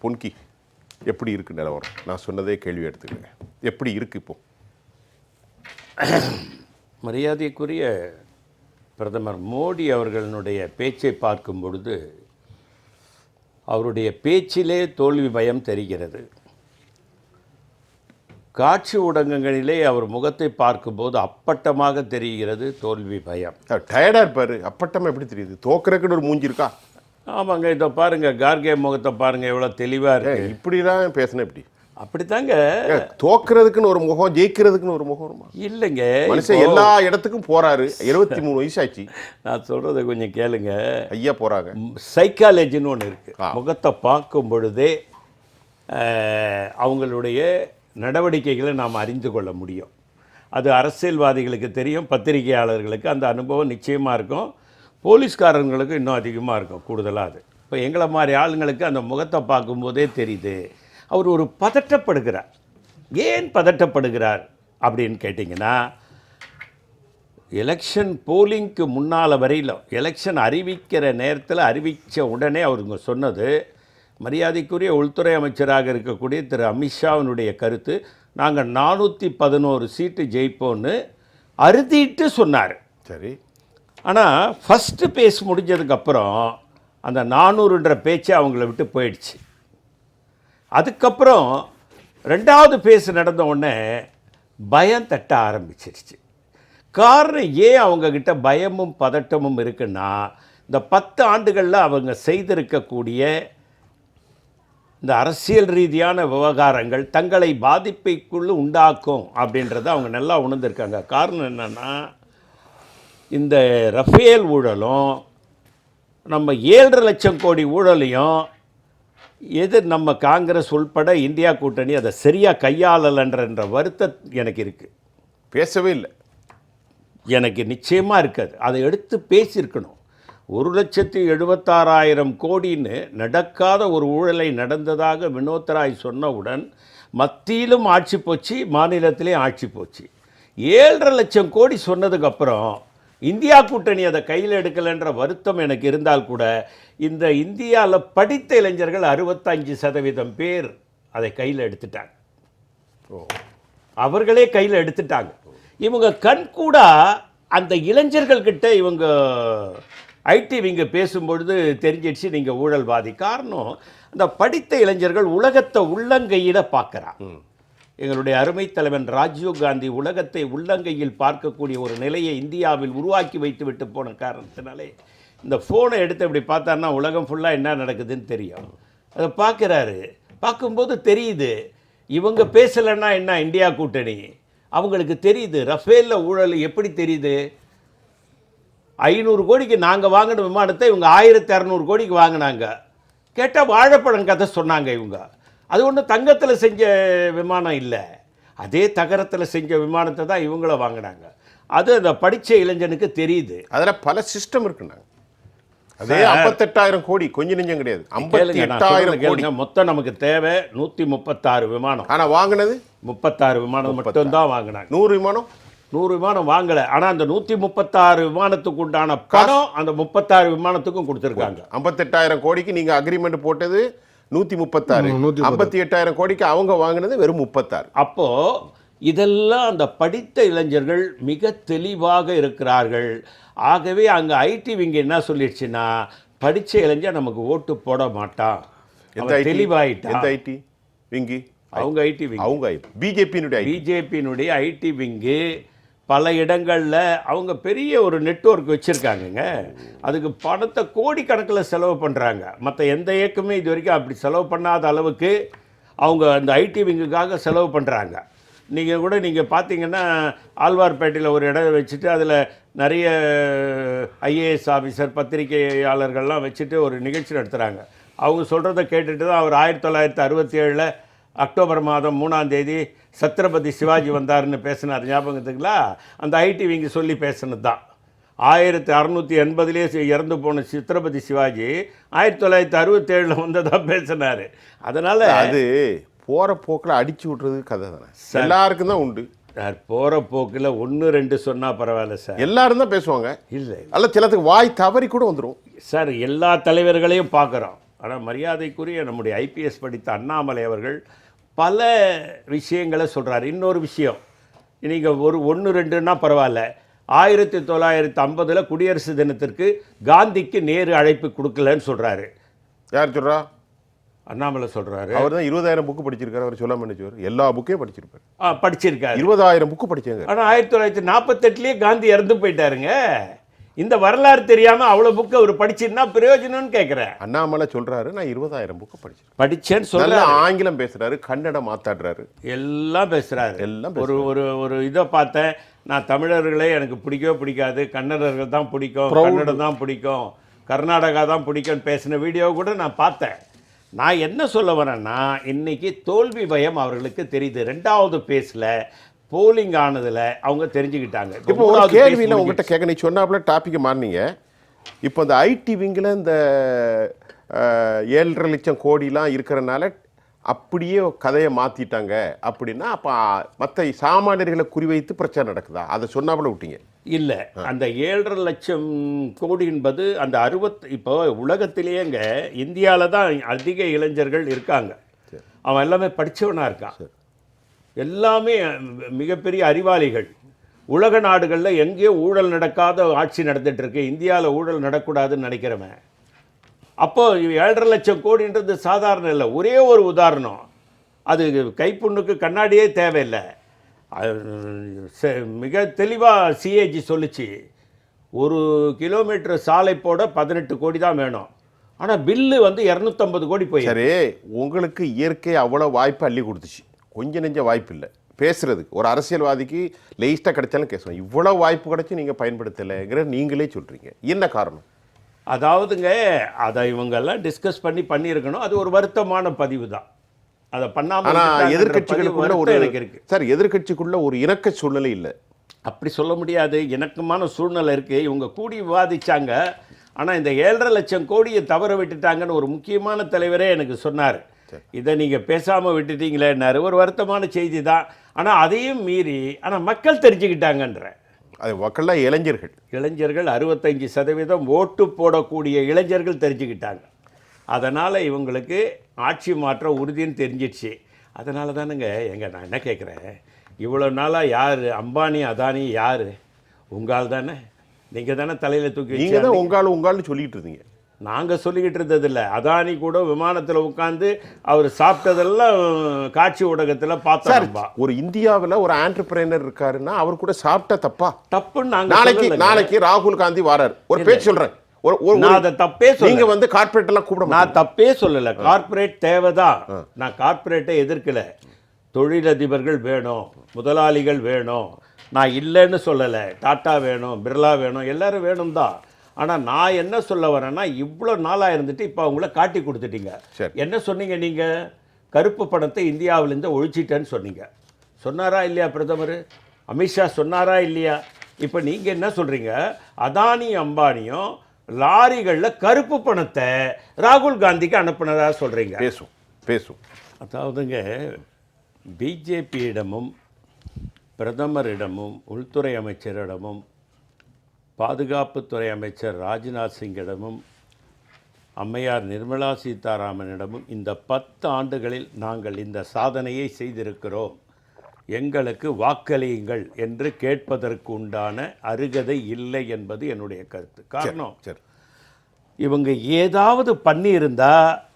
பொன்கி எப்படி இருக்கு நிலவரம்? நான் சொன்னதே கேள்வி எடுத்துக்கங்க. எப்படி இருக்கு இப்போ? மரியாதைக்குரிய பிரதமர் மோடி அவர்களுடைய பேச்சை பார்க்கும் பொழுது அவருடைய பேச்சிலே தோல்வி பயம் தெரிகிறது. காட்சி ஊடகங்களிலே அவர் முகத்தை பார்க்கும்போது அப்பட்டமாக தெரிகிறது தோல்வி பயம். டயர்டாக இருப்பார். அப்பட்டமாக எப்படி தெரியுது? தோக்குறதுக்குன்னு ஒரு மூஞ்சி இருக்கா? ஆமாங்க, இதை பாருங்கள், கார்கே முகத்தை பாருங்கள், எவ்வளோ தெளிவாக இருக்கு. இப்படிலாம் பேசினேன் எப்படி? அப்படித்தாங்க. தோக்குறதுக்குன்னு ஒரு முகம், ஜெயிக்கிறதுக்குன்னு ஒரு முகம் இல்லைங்க. மனுஷன் எல்லா இடத்துக்கும் போறாரு. 73 வயசாச்சு. நான் சொல்றதை கொஞ்சம் கேளுங்க. ஐயா போறாங்க. சைக்காலஜின்னு ஒன்று இருக்கு. முகத்தை பார்க்கும் பொழுதே அவங்களுடைய நடவடிக்கைகளை நாம் அறிந்து கொள்ள முடியும். அது அரசியல்வாதிகளுக்கு தெரியும், பத்திரிகையாளர்களுக்கு அந்த அனுபவம் நிச்சயமாக இருக்கும், போலீஸ்காரங்களுக்கு இன்னும் அதிகமாக இருக்கும், கூடுதலாக. அது இப்போ எங்களை மாதிரி ஆளுங்களுக்கு அந்த முகத்தை பார்க்கும்போதே தெரியுது அவர் ஒரு பதட்டப்படுகிறார். ஏன் பதட்டப்படுகிறார் அப்படின்னு கேட்டிங்கன்னா, எலெக்ஷன் போலிங்க்கு முன்னால் வரையிலும் எலெக்ஷன் அறிவிக்கிற நேரத்தில் அறிவித்த உடனே அவருங்க சொன்னது, மரியாதைக்குரிய உள்துறை அமைச்சராக இருக்கக்கூடிய திரு அமித்ஷாவினுடைய கருத்து, நாங்கள் 411 சீட்டு ஜெயிப்போன்னு அறுதிட்டு சொன்னார். சரி. ஆனால் ஃபஸ்ட்டு பேஸ் முடிஞ்சதுக்கப்புறம் அந்த 400ன்ற பேச்சு அவங்கள விட்டு போயிடுச்சு. அதுக்கப்புறம் ரெண்டாவது பேஸ் நடந்த உடனே பயம் தட்ட ஆரம்பிச்சிருச்சு. காரணம் ஏன் அவங்கக்கிட்ட பயமும் பதட்டமும் இருக்குன்னா, இந்த 10 ஆண்டுகளில் அவங்க செய்திருக்கக்கூடிய இந்த அரசியல் ரீதியான விவகாரங்கள் தங்களை பாதிப்பைக்குள்ளே உண்டாக்கும் அப்படின்றத அவங்க நல்லா உணர்ந்திருக்காங்க. காரணம் என்னென்னா, இந்த ரஃபேல் ஊழலும் நம்ம 7.5 லட்சம் கோடி ஊழலையும் நம்ம காங்கிரஸ் உள்பட இந்தியா கூட்டணி அதை சரியாக கையாளலைன்ற வருத்தம் எனக்கு இருக்குது. பேசவே இல்லை. எனக்கு நிச்சயமாக இருக்காது. அதை எடுத்து பேசியிருக்கணும். 1,76,000 கோடின்னு நடக்காத ஒரு ஊழலை நடந்ததாக வினோத் ராய் சொன்னவுடன் மத்தியிலும் ஆட்சி போச்சு, மாநிலத்திலேயும் ஆட்சி போச்சு. 7.5 லட்சம் கோடி சொன்னதுக்கப்புறம் இந்தியா கூட்டணி அதை கையில் எடுக்கலைன்ற வருத்தம் எனக்கு இருந்தால் கூட, இந்த இந்தியாவில் படித்த இளைஞர்கள் 65% பேர் அதை கையில் எடுத்துட்டாங்க. அவர்களே கையில் எடுத்துட்டாங்க. இவங்க கண்கூடா அந்த இளைஞர்கள்கிட்ட இவங்க ஐடி விங்க பேசும்பொழுது தெரிஞ்சிடுச்சு நீங்கள் ஊழல்வாதி. காரணம், அந்த படித்த இளைஞர்கள் உலகத்தை உள்ளங்கையிட பார்க்குறான். எங்களுடைய அருமை தலைவன் ராஜீவ் காந்தி உலகத்தை உள்ளங்கையில் பார்க்கக்கூடிய ஒரு நிலையை இந்தியாவில் உருவாக்கி வைத்து விட்டு போன காரணத்தினாலே இந்த ஃபோனை எடுத்து இப்படி பார்த்தாருன்னா உலகம் ஃபுல்லாக என்ன நடக்குதுன்னு தெரியும். அதை பார்க்குறாரு. பார்க்கும்போது தெரியுது இவங்க பேசலைன்னா என்ன இந்தியா கூட்டணி. அவங்களுக்கு தெரியுது ரஃபேலில் ஊழல் எப்படி தெரியுது. 500 கோடிக்கு நாங்கள் வாங்கின விமானத்தை இவங்க 1,200 கோடிக்கு வாங்கினாங்க. கேட்டால் வாழைப்பழம் கதை சொன்னாங்க. இவங்க அது ஒன்றும் தங்கத்தில் செஞ்ச விமானம் இல்லை, அதே தகரத்தில் செஞ்ச விமானத்தை தான் இவங்கள வாங்கினாங்க. அது அந்த படித்த இளைஞனுக்கு தெரியுது. அதில் பல சிஸ்டம் இருக்குண்ணா. அதே 58,000 கோடி கொஞ்சம் நெஞ்சம் கிடையாது. 58,000 கோடி மொத்தம் நமக்கு தேவை 136 விமானம். ஆனால் வாங்கினது 36 விமானம் மட்டும்தான் வாங்கினாங்க. 100 விமானம் 100 விமானம் வாங்கலை. ஆனால் அந்த 136 விமானத்துக்கு உண்டான பணம் அந்த 36 விமானத்துக்கும் கொடுத்துருக்காங்க. 58,000 கோடிக்கு நீங்கள் அக்ரிமெண்ட் போட்டது 136, 58,000 கோடிக்கு அவங்க வாங்கினது வெறும் 36. அப்போது இதெல்லாம் அந்த படித்த இளைஞர்கள் மிக தெளிவாக இருக்கிறார்கள். ஆகவே அங்கே ஐடி விங்க என்ன சொல்லிடுச்சுன்னா, படித்த இளைஞர் நமக்கு ஓட்டு போட மாட்டான், தெளிவாயிட்டான். ஐடி விங்கி அவங்க ஐடி விங், அவங்க பிஜேபியினுடைய ஐடி விங்கு பல இடங்களில் அவங்க பெரிய ஒரு நெட்வொர்க் வச்சுருக்காங்கங்க. அதுக்கு பணத்தை கோடிக்கணக்கில் செலவு பண்ணுறாங்க. மற்ற எந்த இயக்கமே இது வரைக்கும் அப்படி செலவு பண்ணாத அளவுக்கு அவங்க அந்த ஐடி விங்குக்காக செலவு பண்ணுறாங்க. நீங்கள் கூட நீங்கள் பார்த்தீங்கன்னா ஆழ்வார்பேட்டையில் ஒரு இடம் வச்சுட்டு அதில் நிறைய ஐஏஎஸ் ஆஃபீஸர் பத்திரிகையாளர்கள்லாம் வச்சுட்டு ஒரு நிகழ்ச்சி நடத்துகிறாங்க. அவங்க சொல்கிறத கேட்டுட்டு தான் அவர் 1967 அக்டோபர் மாதம் 3ஆம் தேதி சத்ரபதி சிவாஜி வந்தார்னு பேசினார். ஞாபகத்துக்குங்களா? அந்த ஐடி விங்க சொல்லி பேசினது தான். 1680 இறந்து போன சித்ரபதி சிவாஜி 1967 வந்ததாக பேசினார். அதனால் அது போகிற போக்கில் அடிச்சு விட்றது கதை தானே, எல்லாருக்கும் தான் உண்டு. சார் போகிற போக்கில் 1-2 சொன்னால் பரவாயில்ல சார், எல்லாரும் தான் பேசுவாங்க. இல்லை அல்ல சிலத்துக்கு வாய் தவறி கூட வந்துடும் சார். எல்லா தலைவர்களையும் பார்க்குறோம். ஆனால் மரியாதைக்குரிய நம்முடைய ஐபிஎஸ் படித்த அண்ணாமலை அவர்கள் பல விஷயங்களை சொல்கிறார். இன்னொரு விஷயம், நீங்கள் ஒரு 1-2ன்னா பரவாயில்ல, 1950 குடியரசு தினத்திற்கு காந்திக்கு நேரு அழைப்பு கொடுக்கலன்னு சொல்கிறாரு. யார் சொல்கிறா? அண்ணாமலை சொல்கிறாரு. அவர் தான் 20,000 புக்கு படிச்சிருக்காரு. அவர் சொல்லாம நினைச்சவர் எல்லா புக்கையும் படிச்சிருப்பாரு. படிச்சிருக்காரு. 20,000 புக்கு படிச்சாங்க. ஆனால் 1948 காந்தி இறந்து போயிட்டாருங்க. இந்த வரலாறு தெரியாமல் அவ்வளோ புக்கு அவர் படிச்சிருந்தா பிரயோஜனம்னு கேட்குறேன். அண்ணாமலை சொல்கிறாரு, நான் 20,000 புக்கு படிச்சேன்னு சொல்ல ஆங்கிலம் பேசுகிறாரு, கன்னடம் மாத்தாடுறாரு, எல்லாம் பேசுகிறாரு. எல்லாம் ஒரு ஒரு ஒரு இதை பார்த்தேன் நான், தமிழர்களே எனக்கு பிடிக்கவே பிடிக்காது, கன்னடர்கள் தான் பிடிக்கும், கன்னடம் தான் பிடிக்கும், கர்நாடகா தான் பிடிக்கும்னு பேசின வீடியோ கூட நான் பார்த்தேன். நான் என்ன சொல்ல வரேன்னா, இன்னைக்கு தோல்வி பயம் அவர்களுக்கு தெரியுது. 2வது பேஸில் போலிங் ஆனதில் அவங்க தெரிஞ்சுக்கிட்டாங்க. இப்போ ஒரு கேள்வியில் உங்கள்கிட்ட கேட்க, நீ சொன்னாப்புல டாப்பிக்கை மாறினீங்க. இப்போ இந்த ஐடி விங்கில் இந்த 7.5 லட்சம் கோடிலாம் இருக்கிறனால அப்படியே கதையை மாற்றிட்டாங்க அப்படின்னா, அப்போ மற்ற சாமானியர்களை குறிவைத்து பிரச்சனை நடக்குதா? அதை சொன்னாப்புல விட்டீங்க. இல்லை, அந்த 7.5 லட்சம் கோடி என்பது அந்த இப்போ உலகத்திலேயேங்க இந்தியாவில் தான் அதிக இளைஞர்கள் இருக்காங்க. அவன் எல்லாமே படித்தவனாக இருக்கான், எல்லாமே மிகப்பெரிய அறிவாளிகள். உலக நாடுகளில் எங்கேயோ ஊழல் நடக்காத ஆட்சி நடந்துட்டு இருக்கு, இந்தியாவில் ஊழல் நடக்கூடாதுன்னு நினைக்கிறவன். அப்போ 7.5 லட்சம் கோடின்றது சாதாரண இல்லை. ஒரே ஒரு உதாரணம், அது கைப்புண்ணுக்கு கண்ணாடியே தேவையில்லை. மிக தெளிவாக சிஏஜி சொல்லிச்சு, 1 கிலோமீட்டர் சாலை போட 18 கோடி தான் வேணும். ஆனால் பில்லு வந்து 250 கோடி போய். சரி, உங்களுக்கு இயற்கை அவ்வளோ வாய்ப்பு அள்ளி கொடுத்துச்சு, கொஞ்சம் நெஞ்ச வாய்ப்பு இல்லை பேசுறதுக்கு. ஒரு அரசியல்வாதிக்கு லேஸ்ட்டாக கிடைச்சாலும் பேசணும். இவ்வளோ வாய்ப்பு கிடைச்சி நீங்கள் பயன்படுத்தலைங்கிற நீங்களே சொல்கிறீங்க, என்ன காரணம்? அதாவதுங்க, அதை இவங்கெல்லாம் டிஸ்கஸ் பண்ணியிருக்கணும். அது ஒரு வருத்தமான பதிவு தான். அதை பண்ணாமல் எதிர்கட்சிகளுக்குள்ள ஒரு எனக்கு இருக்கு சார், எதிர்கட்சிக்குள்ள ஒரு இணக்க சூழ்நிலை இல்லை. அப்படி சொல்ல முடியாது, இணக்கமான சூழ்நிலை இருக்குது. இவங்க கூடி விவாதிச்சாங்க. ஆனால் இந்த 7.5 லட்சம் கோடியை தவற விட்டுட்டாங்கன்னு ஒரு முக்கியமான தலைவரே எனக்கு சொன்னார். இதை நீங்கள் பேசாமல் விட்டுட்டீங்களேன்னாரு. ஒரு வருத்தமான செய்தி தான். ஆனால் அதையும் மீறி ஆனால் மக்கள் தெரிஞ்சுக்கிட்டாங்கன்ற. அது மக்கள்லாம் இளைஞர்கள் 65% ஓட்டு போடக்கூடிய இளைஞர்கள் தெரிஞ்சுக்கிட்டாங்க. அதனால் இவங்களுக்கு ஆட்சி மாற்றம் உறுதின்னு தெரிஞ்சிடுச்சு. அதனால தானுங்க நான் என்ன கேட்குறேன், இவ்வளோ நாளாக யார் அம்பானி அதானி யார்? உங்கால் தானே, நீங்கள் தானே தலையில் தூக்கி நீங்கள் தான் உங்கால்னு சொல்லிக்கிட்டு இருந்தீங்க. நாங்கள் சொல்லிக்கிட்டு இருந்ததில்லை. அதானி கூட விமானத்தில் உட்காந்து அவர் சாப்பிட்டதெல்லாம் காட்சி ஊடகத்தில் பார்த்தா. ஒரு இந்தியாவில் ஒரு ஆண்டர்பிரைனர் இருக்காருன்னா அவர் கூட சாப்பிட்டா தப்புன்னு நாங்கள் நாளைக்கு ராகுல் காந்தி வராரு, ஒரு பேச்சு சொல்கிறேன், அதை தப்பே நீங்க வந்து கார்ப்பரேட் எல்லாம் கூப்பிட, நான் தப்பே சொல்லல. கார்ப்பரேட் தேவைதான், நான் கார்ப்பரேட்டை எதிர்க்கல. தொழிலதிபர்கள் வேணும், முதலாளிகள் வேணும், நான் இல்லைன்னு சொல்லலை. டாட்டா வேணும், பிர்லா வேணும், எல்லாரும் வேணும் தான். ஆனால் நான் என்ன சொல்ல வரேன்னா, இவ்வளோ நாளாக இருந்துட்டு இப்போ அவங்கள காட்டி கொடுத்துட்டீங்க. என்ன சொன்னீங்க நீங்கள்? கருப்பு பணத்தை இந்தியாவிலேருந்து ஒழிச்சிட்டேன்னு சொன்னீங்க. சொன்னாரா இல்லையா பிரதமர்? அமித்ஷா சொன்னாரா இல்லையா? இப்போ நீங்கள் என்ன சொல்கிறீங்க? அதானி அம்பானியும் லாரிகளில் கருப்பு பணத்தை ராகுல் காந்திக்கு அனுப்புனதா சொல்கிறீங்க. பேசும் அதாவதுங்க, பிஜேபியிடமும் பிரதமரிடமும் உள்துறை அமைச்சரிடமும் பாதுகாப்புத்துறை அமைச்சர் ராஜ்நாத் சிங்கிடமும் அம்மையார் நிர்மலா சீதாராமனிடமும் இந்த 10 ஆண்டுகளில் நாங்கள் இந்த சாதனையை செய்திருக்கிறோம், எங்களுக்கு வாக்களியுங்கள் என்று கேட்பதற்கு உண்டான அருகதை இல்லை என்பது என்னுடைய கருத்து. காரணம், இவங்க ஏதாவது பண்ணியிருந்தா,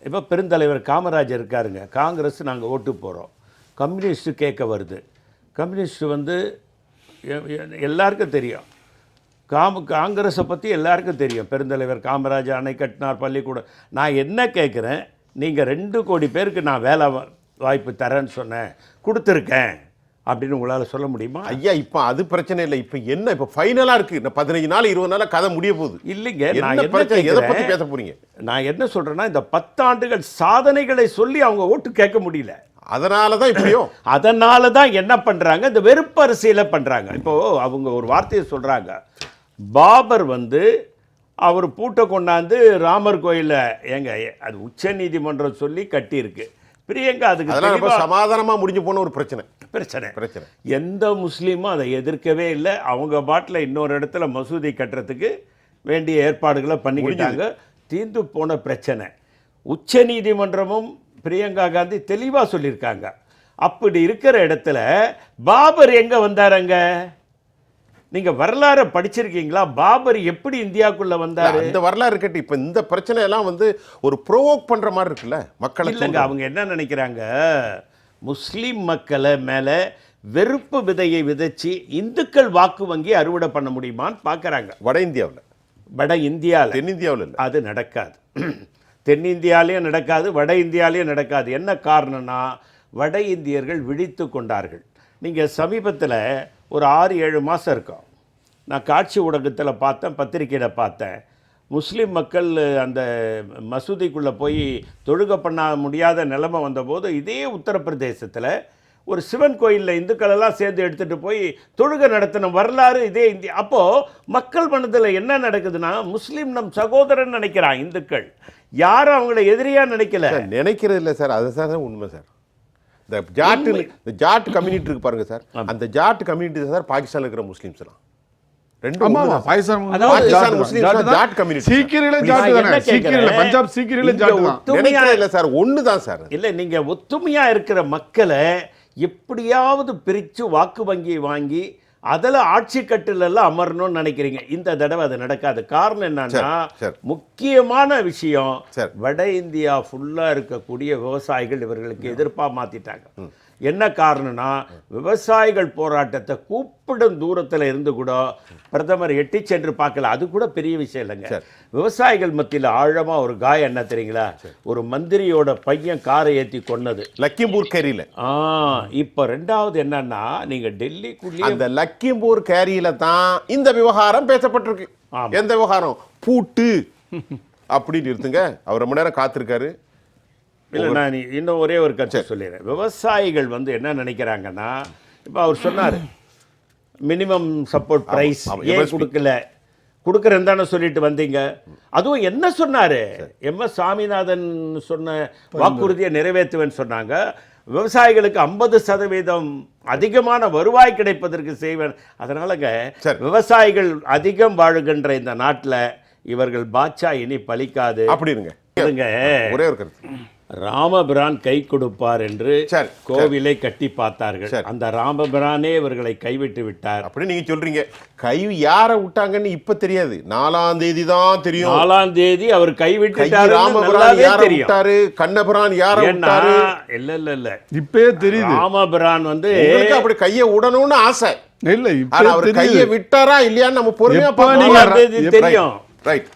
இப்போ பெருந்தலைவர் காமராஜர் இருக்காருங்க, காங்கிரஸ் நாங்கள் ஓட்டு போகிறோம், கம்யூனிஸ்ட்டு கேட்க வருது. கம்யூனிஸ்ட் வந்து எல்லாருக்கும் தெரியும், காங்கிரஸை பற்றி எல்லாருக்கும் தெரியும். பெருந்தலைவர் காமராஜர் அணை கட்டினார், பள்ளிக்கூடம். நான் என்ன கேட்குறேன், நீங்கள் 2 கோடி பேருக்கு நான் வேலை வாய்ப்பு தரேன்னு சொன்னேன், கொடுத்துருக்கேன் அப்படின்னு உங்களால் சொல்ல முடியுமா? ஐயா, இப்போ அது பிரச்சனை இல்லை. இப்போ என்ன, இப்போ ஃபைனலாக இருக்குது, இந்த 15 நாள் 20 நாளாக கதை முடிய போகுது. இல்லைங்க, நான் எதை பற்றி பேச போகிறீங்க? நான் என்ன சொல்கிறேன்னா, இந்த 10 ஆண்டுகள் சாதனைகளை சொல்லி அவங்க ஓட்டு கேட்க முடியல. அதனால தான் இப்படியோ, அதனால தான் என்ன பண்ணுறாங்க, இந்த வெறுப்பு அரசியலை பண்ணுறாங்க. இப்போது அவங்க ஒரு வார்த்தையை சொல்கிறாங்க, பாபர் வந்து அவர் பூட்டை கொண்டாந்து ராமர் கோயிலில், ஏங்க அது உச்ச நீதிமன்றம் சொல்லி கட்டியிருக்கு. பிரியங்கா அதுக்கு சமாதானமாக முடிஞ்சு போன ஒரு பிரச்சனை. எந்த முஸ்லீமும் அதை எதிர்க்கவே இல்லை. அவங்க பாட்டில் இன்னொரு இடத்துல மசூதி கட்டுறதுக்கு வேண்டிய ஏற்பாடுகளை பண்ணிக்கிட்டாங்க. தீர்ந்து போன பிரச்சனை. உச்ச நீதிமன்றமும் பிரியங்கா காந்தி தெளிவா சொல்லியிருக்காங்க. அப்படி இருக்கிற இடத்துல பாபர் எங்க வந்தாருங்க? நீங்க வரலாறு படிச்சிருக்கீங்களா? பாபர் எப்படி இந்தியாக்குள்ள வந்தாரு? இந்த வரலாறு இருக்கட்டும். இப்ப இந்த பிரச்சனை எல்லாம் வந்து ஒரு ப்ரோவோக் பண்ற மாதிரி இருக்குல்ல மக்களை. இல்லைங்க, அவங்க என்ன நினைக்கிறாங்க, முஸ்லிம் மக்களை மேல வெறுப்பு விதையை விதைச்சு இந்துக்கள் வாக்கு வங்கி அறுவடை பண்ண முடியுமான்னு பார்க்கறாங்க. வட இந்தியாவில், வட இந்தியாவில், தென்னிந்தியாவில் இல்லை, அது நடக்காது. தென்னிந்தியாலேயும் நடக்காது, வட இந்தியாலேயும் நடக்காது. என்ன காரணம்னா வட இந்தியர்கள் விழித்து கொண்டார்கள். நீங்கள் சமீபத்தில் ஒரு 6-7 மாதம் இருக்கும், நான் காட்சி ஊடகத்தில் பார்த்தேன், பத்திரிக்கையில் பார்த்தேன். முஸ்லீம் மக்கள் அந்த மசூதிக்குள்ளே போய் தொழுகை பண்ண முடியாத நிலைமை வந்தபோது இதே உத்தரப்பிரதேசத்தில் ஒரு சிவன் கோயிலில் இந்துக்கள் எல்லாம் சேர்ந்து எடுத்துகிட்டு போய் தொழுகை நடத்தின வரலாறு இதே இந்தியா. அப்போது மக்கள் மனதில் என்ன நடக்குதுன்னா, முஸ்லீம் நம் சகோதரன் நினைக்கிறான் இந்துக்கள், யாரும் அவங்கள எதிரியாக நினைக்கல. நினைக்கிறது இல்லை சார், அது சார் உண்மை சார். இந்த ஜாட் கம்யூனிட்டி இருக்கு பாருங்க சார், அந்த ஜாட் கம்யூனிட்டி சார் பாகிஸ்தான்ல இருக்கிற முஸ்லிம்ஸ் எல்லாம் ரெண்டு பாகிஸ்தான் முஸ்லிம்ஸ் ஜாட் கம்யூனிட்டி. சீக்கியர்களே ஜாட் தானே, சீக்கியர்களே பஞ்சாப் சீக்கியர்களே ஜாட் தான். நினைக்கிறது இல்லை சார், ஒன்று தான் சார். இல்லை, நீங்கள் ஒத்துமையா இருக்கிற மக்களை எப்படியாவது பிரித்து வாக்கு வங்கியை வாங்கி அதில் ஆட்சி கட்டிலெல்லாம் அமரணும்னு நினைக்கிறீங்க. இந்த தடவை அது நடக்காது. காரணம் என்னன்னா, முக்கியமான விஷயம், வட இந்தியா ஃபுல்லாக இருக்கக்கூடிய விவசாயிகள் இவர்களுக்கு எதிர்ப்பாக மாற்றிட்டாங்க. என்ன காரணம்னா, விவசாயிகள் போராட்டத்தை கூப்பிடும் தூரத்தில் இருந்து கூட பிரதமர் எட்டி சென்று பார்க்கல. அது கூட பெரிய விஷயம் இல்லைங்க. விவசாயிகள் மத்தியில் ஆழமாக ஒரு காயம் என்ன தெரியுங்களா? ஒரு மந்திரியோட பையன் காரை ஏற்றி கொன்னது லக்கிம்பூர் கேரியில். இப்போ ரெண்டாவது என்னன்னா, நீங்கள் டெல்லிக்குள்ளே அந்த லக்கிம்பூர் கேரியில தான் இந்த விவகாரம் பேசப்பட்டிருக்கு. எந்த விவகாரம்? பூட்டு அப்படின்னு இருக்குங்க. அவர் ரொம்ப நேரம் காத்திருக்காரு. இல்லை, நான் இன்னும் ஒரே ஒரு கருத்தை சொல்லிடுறேன். விவசாயிகள் வந்து என்ன நினைக்கிறாங்கன்னா, இப்போ அவர் சொன்னார் மினிமம் சப்போர்ட் ப்ரைஸ் ஏன் கொடுக்கல, கொடுக்குறேன்னு தானே சொல்லிட்டு வந்தீங்க. அதுவும் என்ன சொன்னார், எம்.எஸ். சாமிநாதன் சொன்ன வாக்குறுதியை நிறைவேற்றுவேன்னு சொன்னாங்க. விவசாயிகளுக்கு 50% அதிகமான வருவாய் கிடைப்பதற்கு செய்வேன். அதனாலங்க விவசாயிகள் அதிகம் வாழுகின்ற இந்த நாட்டில் இவர்கள் பாட்சா இனி பலிக்காது அப்படிங்க. ஒரே ஒரு கருத்து, ராமபிரான் கை கொடுப்பார் என்று கோவிலை கட்டி பார்த்தார்கள். அந்த ராமபிரானே இவர்களை கைவிட்டு விட்டார். அப்படி நீங்க சொல்றீங்க. கை யாரை விட்டாங்கன்னு இப்ப தெரியாது, 4ஆம் தேதி தான் தெரியும். 4ஆம் தேதி அவர் கைவிட்டார். ராமபிரான் யாரை விட்டாரு, கண்ணபிரான் யாரை விட்டாரு? இல்ல இப்பவே தெரியுது. ராமபிரான் வந்து அப்படி கையை விடணும்னு ஆசை இல்ல, அவர் கையை விட்டாரா இல்லையான்னு நம்ம பொறுமையா பார்க்க தெரியும். ரைட்.